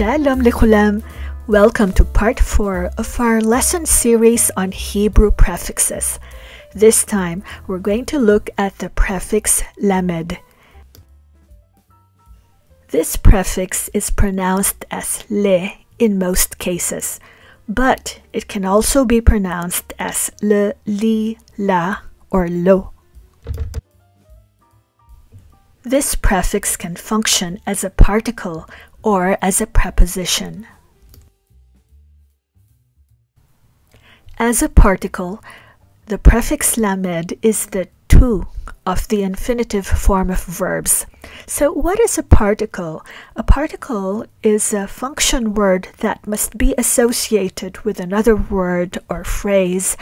Shalom lekulam. Welcome to part 4 of our lesson series on Hebrew prefixes. This time, we're going to look at the prefix lamed. This prefix is pronounced as le in most cases, but it can also be pronounced as le, li, la, or lo. This prefix can function as a particle or as a preposition. As a particle, the prefix lamed is the tu of the infinitive form of verbs. So what is a particle? A particle is a function word that must be associated with another word or phrase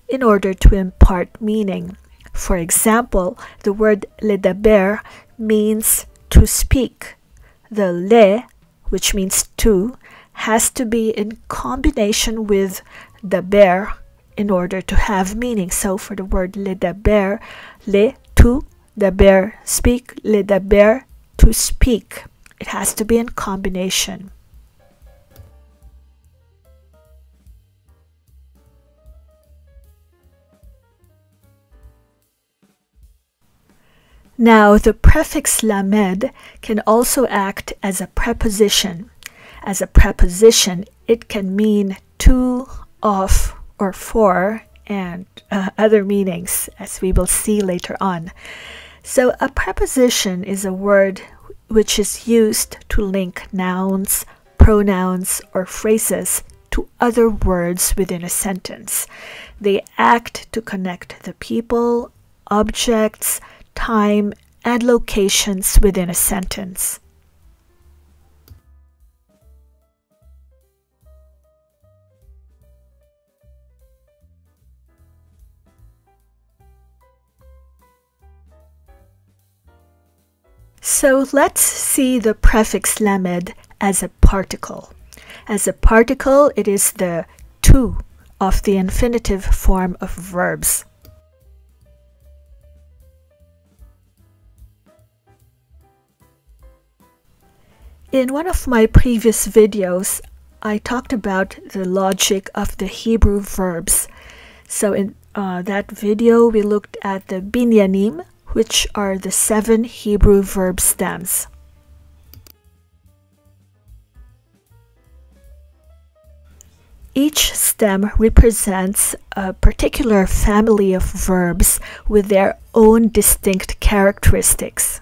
in order to impart meaning. For example, the word ledaber means to speak. The le, which means to, has to be in combination with daber in order to have meaning. So for the word ledaber, le, to, daber, speak, ledaber, to speak. It has to be in combination. Now, the prefix lamed can also act as a preposition. As a preposition, it can mean to, of, or for, and other meanings, as we will see later on. So, a preposition is a word which is used to link nouns, pronouns, or phrases to other words within a sentence. They act to connect the people, objects, time, and locations within a sentence. So let's see the prefix lamed as a particle. As a particle, it is the tu of the infinitive form of verbs. In one of my previous videos, I talked about the logic of the Hebrew verbs. So in that video, we looked at the binyanim, which are the 7 Hebrew verb stems. Each stem represents a particular family of verbs with their own distinct characteristics.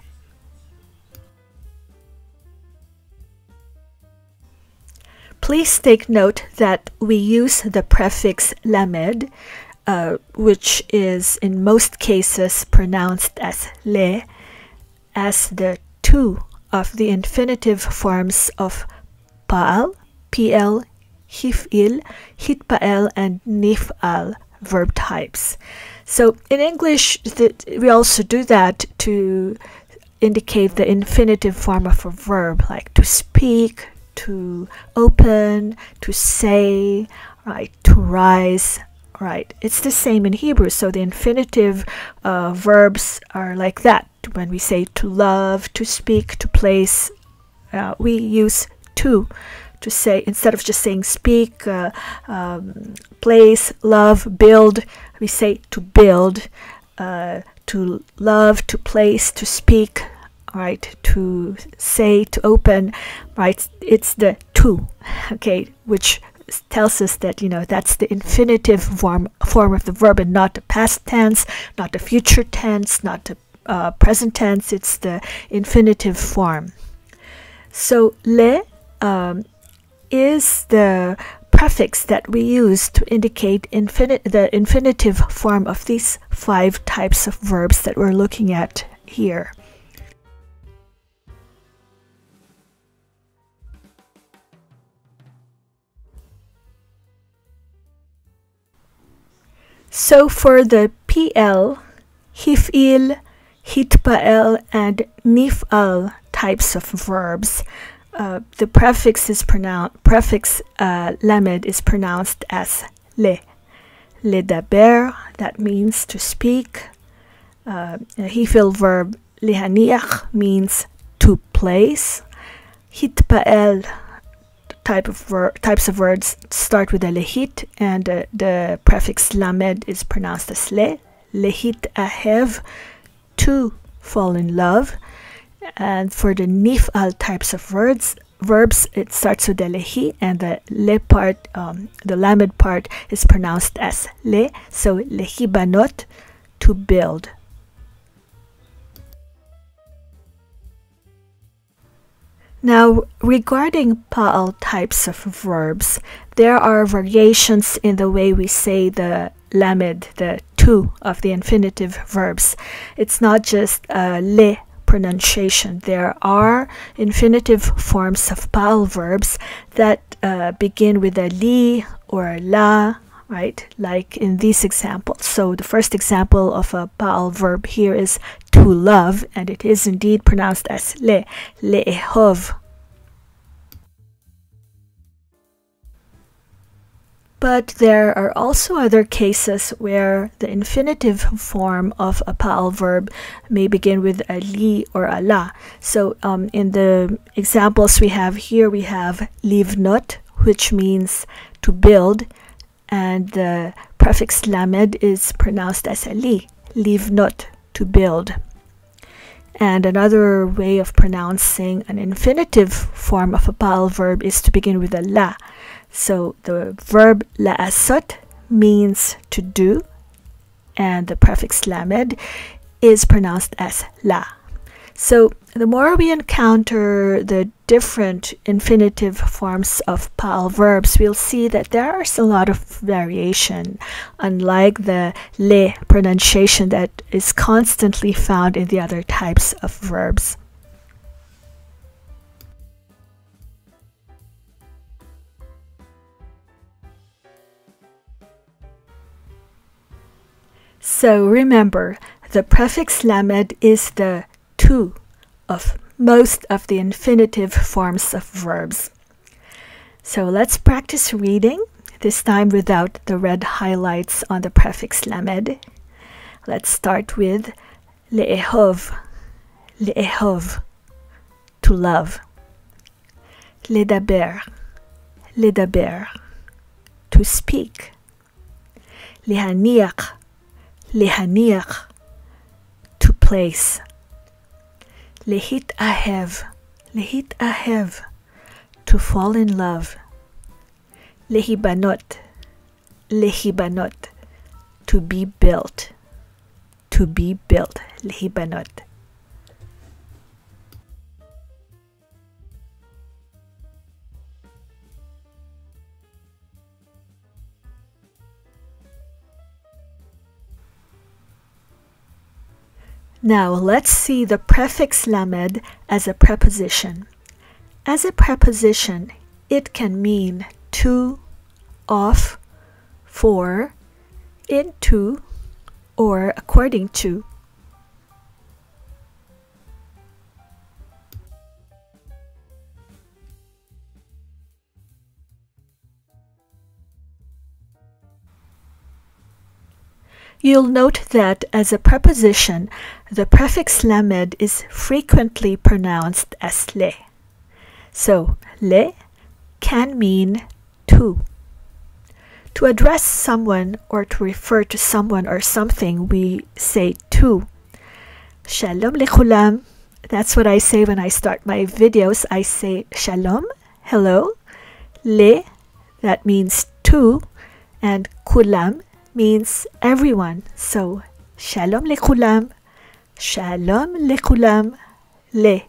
Please take note that we use the prefix lamed, which is in most cases pronounced as le, as the tu of the infinitive forms of pa'al, pl, hif'il, hitpa'el, and nif'al verb types. So in English, we also do that to indicate the infinitive form of a verb, like to speak, to open, to say, right, to rise, right. It's the same in Hebrew, so the infinitive verbs are like that. When we say to love, to speak, to place, we use to say, instead of just saying speak, place, love, build, we say to build, to love, to place, to speak, right, to say, to open, right, it's the to, okay, which tells us that, that's the infinitive form of the verb and not the past tense, not the future tense, not the present tense, it's the infinitive form. So, le is the prefix that we use to indicate the infinitive form of these 5 types of verbs that we're looking at here. So for the pl, hif'il, hitpa'el, and nif'al types of verbs, the prefix lamed is pronounced as le. Ledaber, that means to speak. Hif'il verb lihaniach means to place. Hitpa'el, types of words start with a lehit, and the prefix lamed is pronounced as le. Lehit ahev, to fall in love. And for the nif'al types of verbs, it starts with the lehi, and the le part, the lamed part, is pronounced as le. So lehi banot, to build. Now, regarding pa'al types of verbs, there are variations in the way we say the lamed, the to of the infinitive verbs. It's not just le pronunciation. There are infinitive forms of pa'al verbs that begin with a li or a la, right? Like in these examples. So the first example of a pa'al verb here is to love, and it is indeed pronounced as le'ehov. But there are also other cases where the infinitive form of a pa'al verb may begin with a li or a la. So in the examples we have here, we have livnot, which means to build, and the prefix lamed is pronounced as a li, livnot, to build. And another way of pronouncing an infinitive form of a pa'al verb is to begin with a la. So the verb la'asot means to do, and the prefix lamed is pronounced as la. So the more we encounter the different infinitive forms of pa'al verbs, we'll see that there is a lot of variation, unlike the le pronunciation that is constantly found in the other types of verbs. So remember, the prefix lamed is the to of most of the infinitive forms of verbs. So let's practice reading, this time without the red highlights on the prefix lamed. Let's start with le'ehov, le'ehov, to love. Ledaber, ledaber, to speak. Lihaniach, lihaniach, to place. Lehit ahev, to fall in love. Lehibanot, lehibanot, to be built, lehibanot. Now let's see the prefix lamed as a preposition. As a preposition, it can mean to, of, for, into, or according to. You'll note that as a preposition, the prefix lamed is frequently pronounced as le. So, le can mean to. To address someone or to refer to someone or something, we say to. Shalom lekulam. That's what I say when I start my videos. I say shalom, hello. Le, that means to, and kulam means everyone. So, shalom lekulam, le,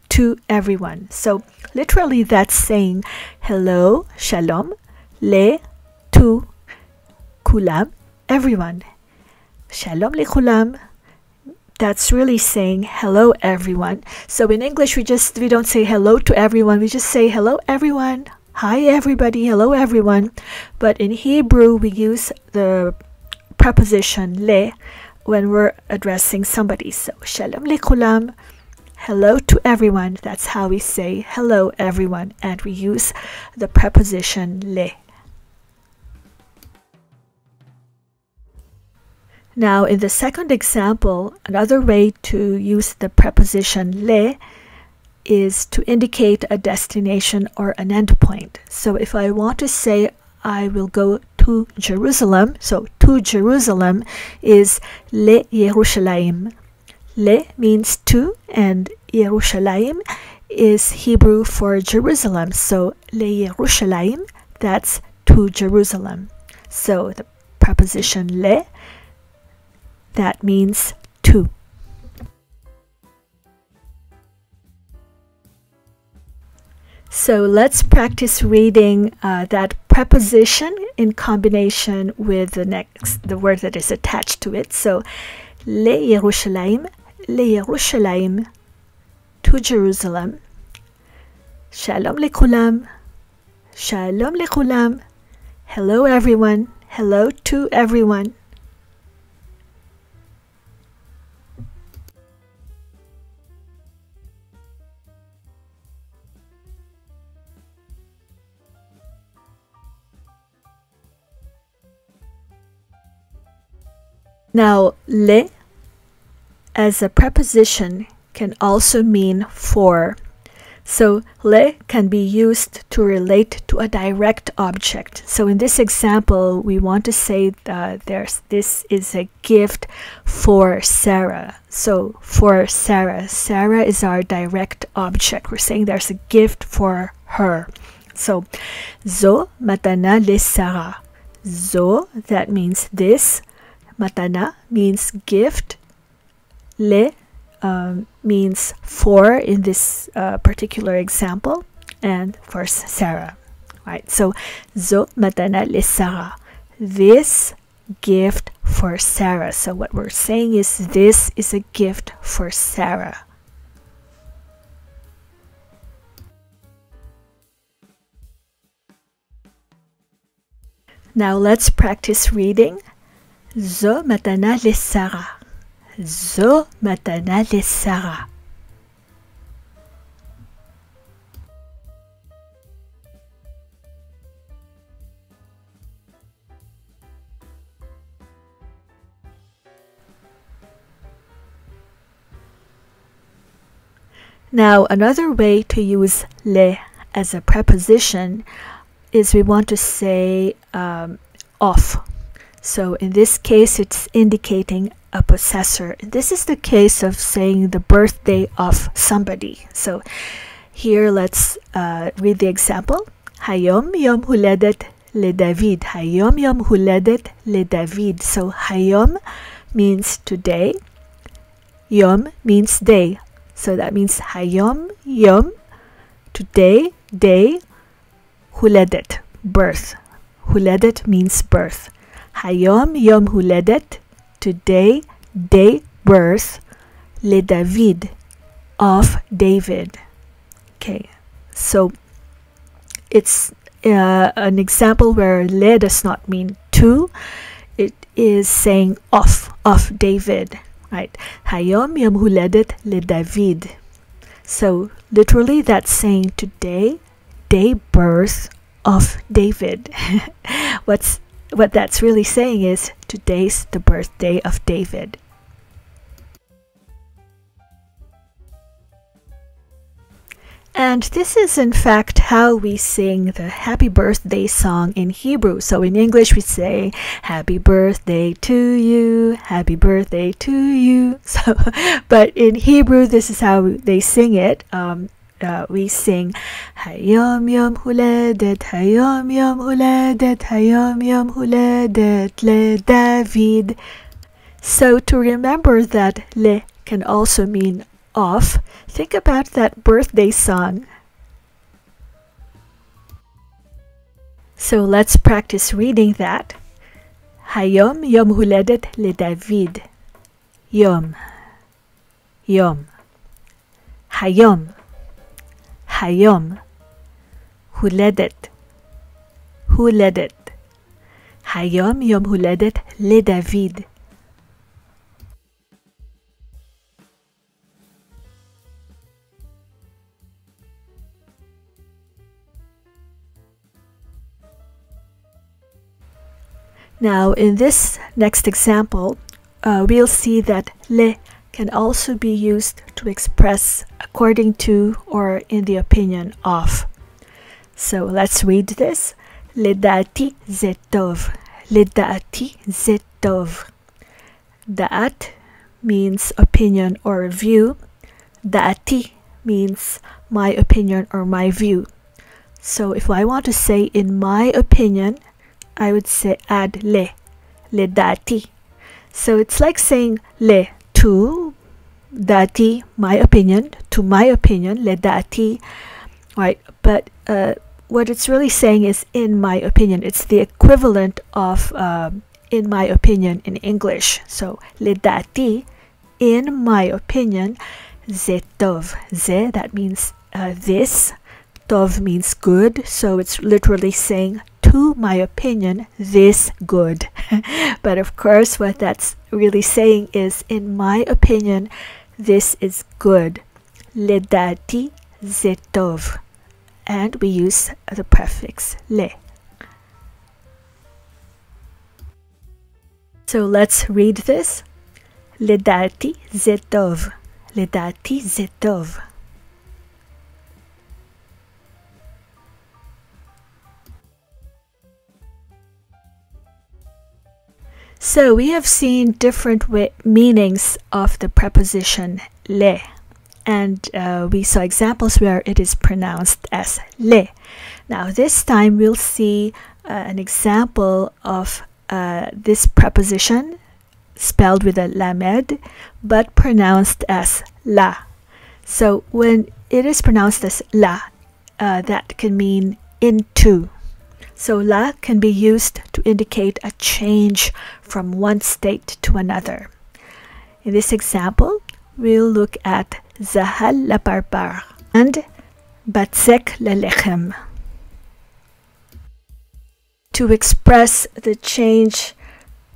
to everyone. So, literally that's saying hello, shalom, le, to, kulam, everyone. Shalom lekulam, that's really saying hello everyone. So in English we don't say hello to everyone, we just say hello everyone. Hi everybody, hello everyone. But in Hebrew we use the preposition le when we're addressing somebody. So shalom lekulam, hello to everyone. That's how we say hello everyone, and we use the preposition le. Now in the second example, another way to use the preposition le is to indicate a destination or an endpoint. So if I want to say I will go to Jerusalem, so to Jerusalem is Le Yerushalayim. Le means to, and Yerushalayim is Hebrew for Jerusalem. So Le Yerushalayim, that's to Jerusalem. So the preposition le, that means to. So let's practice reading that preposition in combination with the word that is attached to it. So Le Yerushalayim, to Jerusalem. Shalom lekulam, shalom lekulam. Hello everyone, hello to everyone. Now, le as a preposition can also mean for. So, le can be used to relate to a direct object. So, in this example, we want to say that this is a gift for Sarah. So, for Sarah, Sarah is our direct object. We're saying there's a gift for her. So, zo matana le Sarah. Zo, that means this. Matana means gift. Le means for in this particular example, and for Sarah. Right? So, zo matana le Sarah. This gift for Sarah. So what we're saying is this is a gift for Sarah. Now let's practice reading. Zo matana le Sarah. Zo matana le Sarah. Now another way to use le as a preposition is we want to say of. So in this case, it's indicating a possessor. This is the case of saying the birthday of somebody. So here, let's read the example. Hayom yom huledet le David. Hayom yom huledet le David. So hayom means today. Yom means day. So that means hayom, yom, today, day, huledet, birth. Huledet means birth. Hayom yom huledet, today, day, birth, le David, of David. Okay, so it's an example where le does not mean to. It is saying of David, right? Hayom yom huledet le David. So literally that's saying today, day birth of David. What that's really saying is today's the birthday of David. And this is in fact how we sing the happy birthday song in Hebrew. So in English we say happy birthday to you, happy birthday to you. So, but in Hebrew this is how they sing it. We sing Hayom yom huledet, Hayom yom huledet, Hayom yom huledet le David. So to remember that le can also mean of, think about that birthday song. So let's practice reading that. Hayom yom huledet le David. Yom, yom. Hayom, hayom. Huledet, huledet. Hayom yom huledet le David. Now, in this next example, we'll see that le can also be used to express according to or in the opinion of. So let's read this. לדעתי זה טוב. לדעתי זה טוב. That means opinion or view. דעתי means my opinion or my view. So if I want to say in my opinion, I would say add le. לדעתי. So it's like saying le to דעתי, my opinion, to my opinion, לדעתי, right? But what it's really saying is in my opinion. It's the equivalent of in my opinion in English. So לדעתי, in my opinion, זה טוב. זה, that means this. טוב means good. So it's literally saying, to my opinion, this good. But of course, what that's really saying is, in my opinion, this is good. לדעתי זה טוב. And we use the prefix le. So let's read this. לדעתי זה טוב. לדעתי זה טוב. So we have seen different meanings of the preposition le. And we saw examples where it is pronounced as le. Now this time we'll see an example of this preposition spelled with a lamed but pronounced as la. So when it is pronounced as la, that can mean into. So la can be used to indicate a change from one state to another. In this example, we'll look at Zahal la barbar and Batzek la lechem. To express the change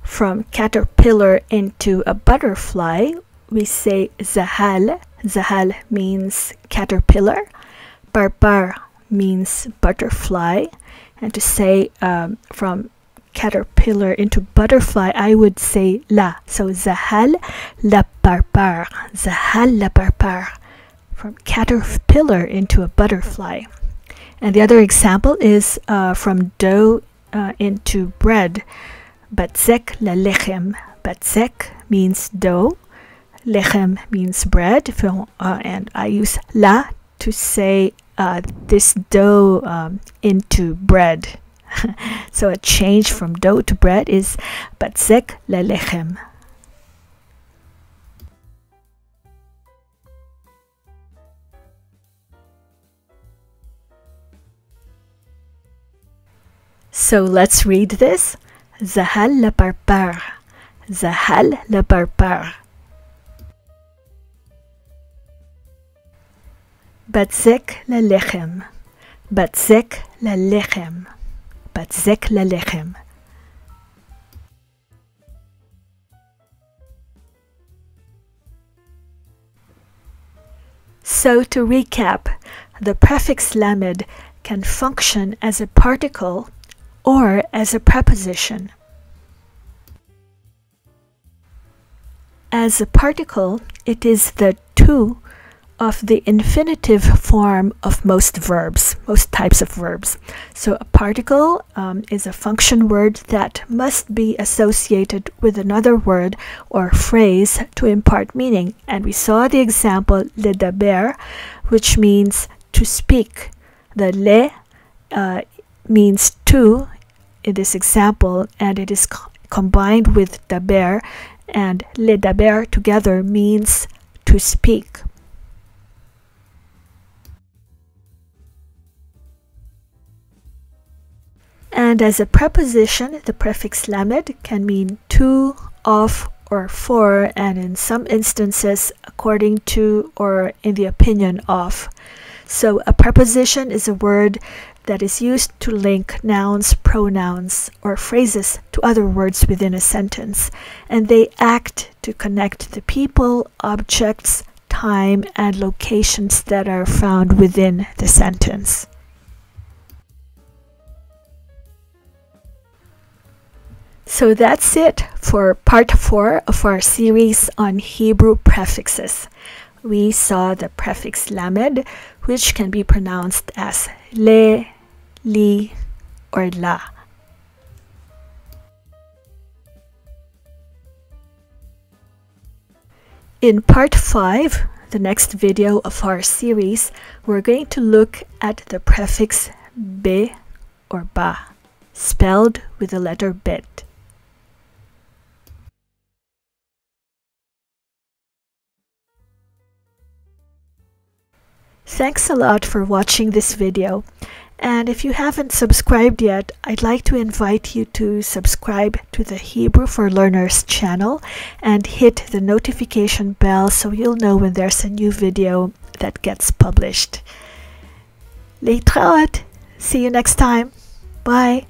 from caterpillar into a butterfly, we say Zahal. Zahal means caterpillar. Barbar means butterfly. And to say from caterpillar into butterfly, I would say la. So Zahal la barbar. Zahal la barbar. From caterpillar into a butterfly. And the other example is from dough into bread. Batzek la lechem. Batzek means dough. Lechem means bread. And I use la to say this dough into bread. So a change from dough to bread is batzek la lechem. So let's read this. Zahal la barbar. Zahal la barbar. Batzek la lechem. Batzek la lechem. Batzek la lechem. So to recap, the prefix lamed can function as a particle or as a preposition. As a particle, it is the to of the infinitive form of most verbs, most types of verbs. So a particle is a function word that must be associated with another word or phrase to impart meaning. And we saw the example ledaber, which means to speak. The le means to in this example, and it is combined with daber, and ledaber together means to speak. And as a preposition, the prefix lamed can mean to, of, or for, and in some instances, according to or in the opinion of. So a preposition is a word that is used to link nouns, pronouns, or phrases to other words within a sentence, and they act to connect the people, objects, time, and locations that are found within the sentence. So that's it for part 4 of our series on Hebrew prefixes. We saw the prefix lamed, which can be pronounced as le, li, or la. In part 5, the next video of our series, we're going to look at the prefix be or ba, spelled with the letter bet. Thanks a lot for watching this video, and if you haven't subscribed yet, I'd like to invite you to subscribe to the Hebrew for Learners channel and hit the notification bell so you'll know when there's a new video that gets published. Leitraot! See you next time. Bye!